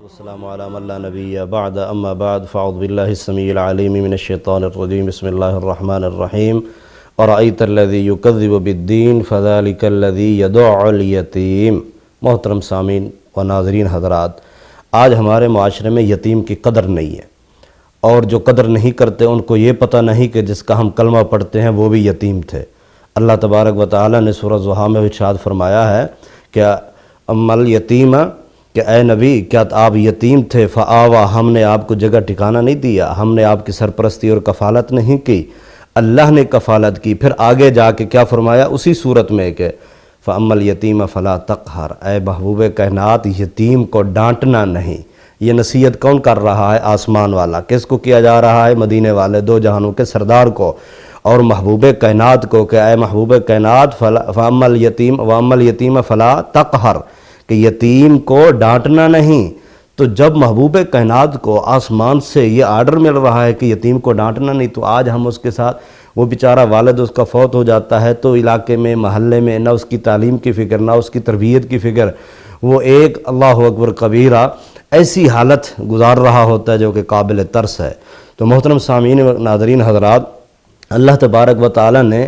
والسلام على من لا نبي بعد اما بعد فاعوذ بالله السميع العليم من الشيطان الرجيم بسم الله الرحمن الرحيم ورأيت الذي يكذب بالدين فذلك الذي يدع اليتيم۔ محترم سامعین و ناظرین حضرات، آج ہمارے معاشرے میں یتیم کی قدر نہیں ہے، اور جو قدر نہیں کرتے ان کو یہ پتہ نہیں کہ جس کا ہم کلمہ پڑھتے ہیں وہ بھی یتیم تھے۔ اللہ تبارک و تعالی نے سورہ ضحیٰ میں ارشاد فرمایا ہے کہ امل یتیم، کہ اے نبی کیا آپ یتیم تھے، فآوا، ہم نے آپ کو جگہ ٹھکانہ نہیں دیا، ہم نے آپ کی سرپرستی اور کفالت نہیں کی، اللہ نے کفالت کی۔ پھر آگے جا کے کیا فرمایا اسی صورت میں کہ فَأَمَّا الْيَتِيمَ فَلَا تَقْهَرْ، اے محبوب کائنات یتیم کو ڈانٹنا نہیں۔ یہ نصیحت کون کر رہا ہے؟ آسمان والا۔ کس کو کیا جا رہا ہے؟ مدینے والے دو جہانوں کے سردار کو اور محبوب کائنات کو، کہ اے محبوب کائنات فَأَمَّا الْيَتِيمَ وَأَمَّا الْيَتِيمَ فَلَا تَقْهَرْ، کہ یتیم کو ڈانٹنا نہیں۔ تو جب محبوب کائنات کو آسمان سے یہ آرڈر مل رہا ہے کہ یتیم کو ڈانٹنا نہیں، تو آج ہم اس کے ساتھ، وہ بیچارہ والد اس کا فوت ہو جاتا ہے تو علاقے میں، محلے میں نہ اس کی تعلیم کی فکر، نہ اس کی تربیت کی فکر، وہ ایک اللہ اکبر کبیرہ ایسی حالت گزار رہا ہوتا ہے جو کہ قابل ترس ہے۔ تو محترم سامعین و ناظرین حضرات، اللہ تبارک و تعالی نے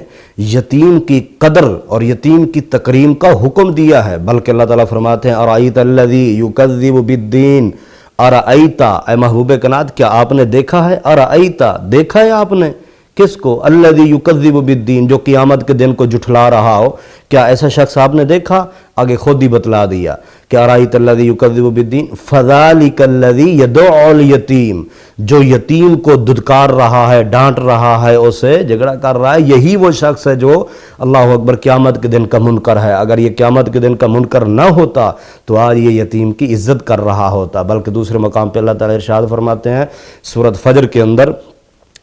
یتیم کی قدر اور یتیم کی تکریم کا حکم دیا ہے، بلکہ اللہ تعالیٰ فرماتے ہیں ارأیت الذی یکذب بالدین، ارأیت، اے محبوب کائنات کیا آپ نے دیکھا ہے؟ ارأیت، دیکھا ہے آپ نے کس کو؟ الذی یکذب بالدین، جو قیامت کے دن کو جھٹلا رہا ہو، کیا ایسا شخص آپ نے دیکھا؟ آگے خود ہی بتلا دیا کہ ارأیت الذی یکذب بالدین فذلک الذی یدع الیتیم، جو یتیم کو دھتکار رہا ہے، ڈانٹ رہا ہے، اسے جھگڑا کر رہا ہے، یہی وہ شخص ہے جو اللہ اکبر قیامت کے دن کا منکر ہے۔ اگر یہ قیامت کے دن کا منکر نہ ہوتا تو آج یہ یتیم کی عزت کر رہا ہوتا۔ بلکہ دوسرے مقام پہ اللہ تعالیٰ ارشاد فرماتے ہیں سورۃ فجر کے اندر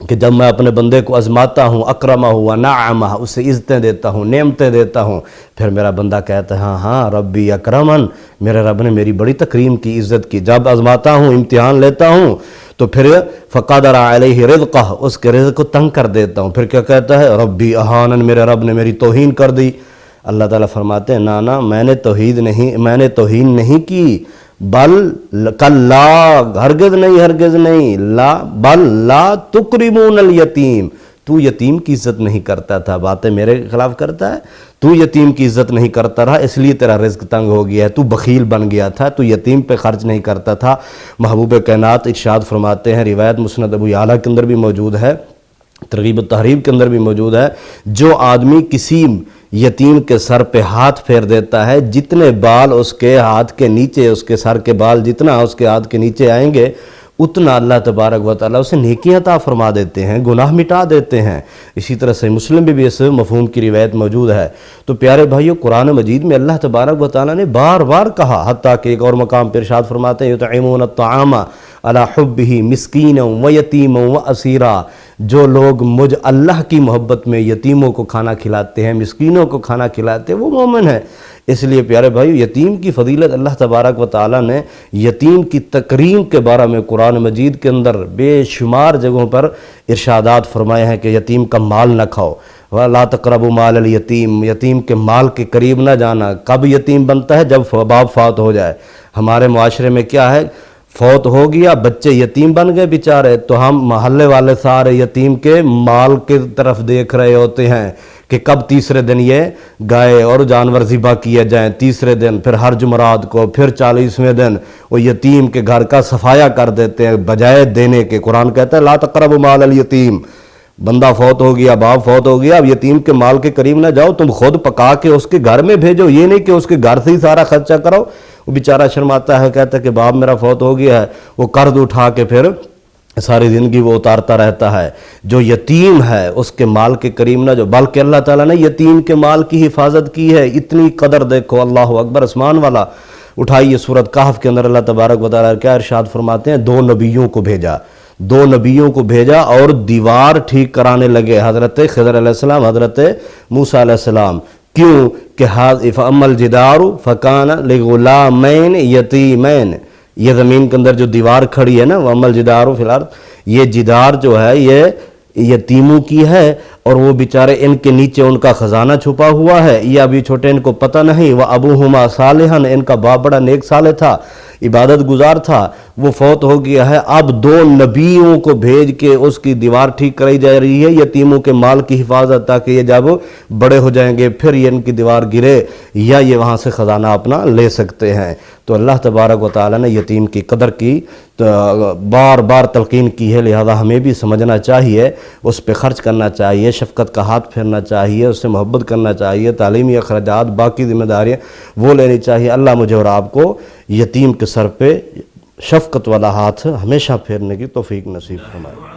کہ جب میں اپنے بندے کو آزماتا ہوں، اکرمہ ونعمہ، اسے عزتیں دیتا ہوں، نعمتیں دیتا ہوں، پھر میرا بندہ کہتا ہے ہاں ربی اکرمن، میرے رب نے میری بڑی تکریم کی، عزت کی۔ جب آزماتا ہوں، امتحان لیتا ہوں، تو پھر فقدر علیہ رزقہ، اس کے رزق کو تنگ کر دیتا ہوں، پھر کیا کہتا ہے؟ ربی اہانن، میرے رب نے میری توہین کر دی۔ اللہ تعالیٰ فرماتے ہیں نا میں نے توہین نہیں کی، بل کلا، ہرگز نہیں، لا بل لا تکرمون الیتیم، تو یتیم کی عزت نہیں کرتا تھا، باتیں میرے خلاف کرتا ہے، تو یتیم کی عزت نہیں کرتا رہا، اس لیے تیرا رزق تنگ ہو گیا ہے، تو بخیل بن گیا تھا، تو یتیم پہ خرچ نہیں کرتا تھا۔ محبوب کائنات ارشاد فرماتے ہیں، روایت مسند ابو یعلیٰ کے اندر بھی موجود ہے، ترغیب التحریب کے اندر بھی موجود ہے، جو آدمی کسی یتیم کے سر پہ ہاتھ پھیر دیتا ہے، جتنے بال اس کے ہاتھ کے نیچے، اس کے سر کے بال جتنا اس کے ہاتھ کے نیچے آئیں گے، اتنا اللہ تبارک و تعالیٰ اسے نیکیاں عطا فرما دیتے ہیں، گناہ مٹا دیتے ہیں۔ اسی طرح سے مسلم میں بھی اس مفہوم کی روایت موجود ہے۔ تو پیارے بھائیو، قرآن مجید میں اللہ تبارک و تعالیٰ نے بار بار کہا، حتیٰ کہ ایک اور مقام پر ارشاد فرماتے ہیں یطعمون الطعام علی حبہ مسکینا و یتیما و اسیرا، جو لوگ مجھ اللہ کی محبت میں یتیموں کو کھانا کھلاتے ہیں، مسکینوں کو کھانا کھلاتے ہیں، وہ مومن ہیں۔ اس لیے پیارے بھائیو، یتیم کی فضیلت اللہ تبارک و تعالیٰ نے یتیم کی تکریم کے بارے میں قرآن مجید کے اندر بے شمار جگہوں پر ارشادات فرمائے ہیں کہ یتیم کا مال نہ کھاؤ، وَلَا تَقْرَبُوا مَالَ الْيَتِيمِ، یتیم کے مال کے قریب نہ جانا۔ کب یتیم بنتا ہے؟ جب باپ فوت ہو جائے۔ ہمارے معاشرے میں کیا ہے؟ فوت ہو گیا، بچے یتیم بن گئے بیچارے، تو ہم محلے والے سارے یتیم کے مال کی طرف دیکھ رہے ہوتے ہیں کہ کب تیسرے دن یہ گائے اور جانور ذبح کیے جائیں، تیسرے دن، پھر ہر جمعرات کو، پھر 40ویں دن وہ یتیم کے گھر کا صفایا کر دیتے ہیں بجائے دینے کے۔ قرآن کہتا ہے لا تقربوا مال الیتیم، بندہ فوت ہو گیا، باپ فوت ہو گیا، اب یتیم کے مال کے قریب نہ جاؤ، تم خود پکا کے اس کے گھر میں بھیجو، یہ نہیں کہ اس کے گھر سے ہی سارا خرچہ کرو۔ وہ بیچارہ شرماتا ہے، کہتا ہے کہ باپ میرا فوت ہو گیا ہے، وہ قرض اٹھا کے پھر ساری زندگی وہ اتارتا رہتا ہے۔ جو یتیم ہے اس کے مال کے قریب نہ جو، بلکہ اللہ تعالیٰ نے یتیم کے مال کی حفاظت کی ہے۔ اتنی قدر دیکھو، اللہ اکبر، آسمان والا۔ اٹھائیے سورۃ کہف کے اندر اللہ تبارک و تعالیٰ کیا ارشاد فرماتے ہیں؟ دو نبیوں کو بھیجا اور دیوار ٹھیک کرانے لگے، حضرت خضر علیہ السلام، حضرت موسیٰ علیہ السلام۔ کیوں کہ فَأَمَّا الْجِدَارُ فَكَانَ لِغُلَامَيْنِ يَتِيمَيْنِ، یہ زمین کے اندر جو دیوار کھڑی ہے نا، وَأَمَّا الْجِدَارُ فِي الْأَرْضِ، یہ جدار جو ہے یہ یتیموں کی ہے، اور وہ بیچارے ان کے نیچے ان کا خزانہ چھپا ہوا ہے، یہ ابھی چھوٹے ان کو پتہ نہیں، وَأَبُوهُمَا صَالِحًا، ان کا باپ بڑا نیک صالح تھا، عبادت گزار تھا، وہ فوت ہو گیا ہے، اب 2 نبیوں کو بھیج کے اس کی دیوار ٹھیک کرائی جا رہی ہے، یتیموں کے مال کی حفاظت، تاکہ یہ جب بڑے ہو جائیں گے پھر یہ ان کی دیوار گرے یا یہ وہاں سے خزانہ اپنا لے سکتے ہیں۔ تو اللہ تبارک و تعالی نے یتیم کی قدر کی بار بار تلقین کی ہے، لہذا ہمیں بھی سمجھنا چاہیے، اس پہ خرچ کرنا چاہیے، شفقت کا ہاتھ پھیرنا چاہیے، اس سے محبت کرنا چاہیے، تعلیمی اخراجات باقی ذمہ داریاں وہ لینی چاہیے۔ اللہ مجھے اور آپ کو یتیم کے سر پہ شفقت والا ہاتھ ہمیشہ پھیرنے کی توفیق نصیب فرمائے۔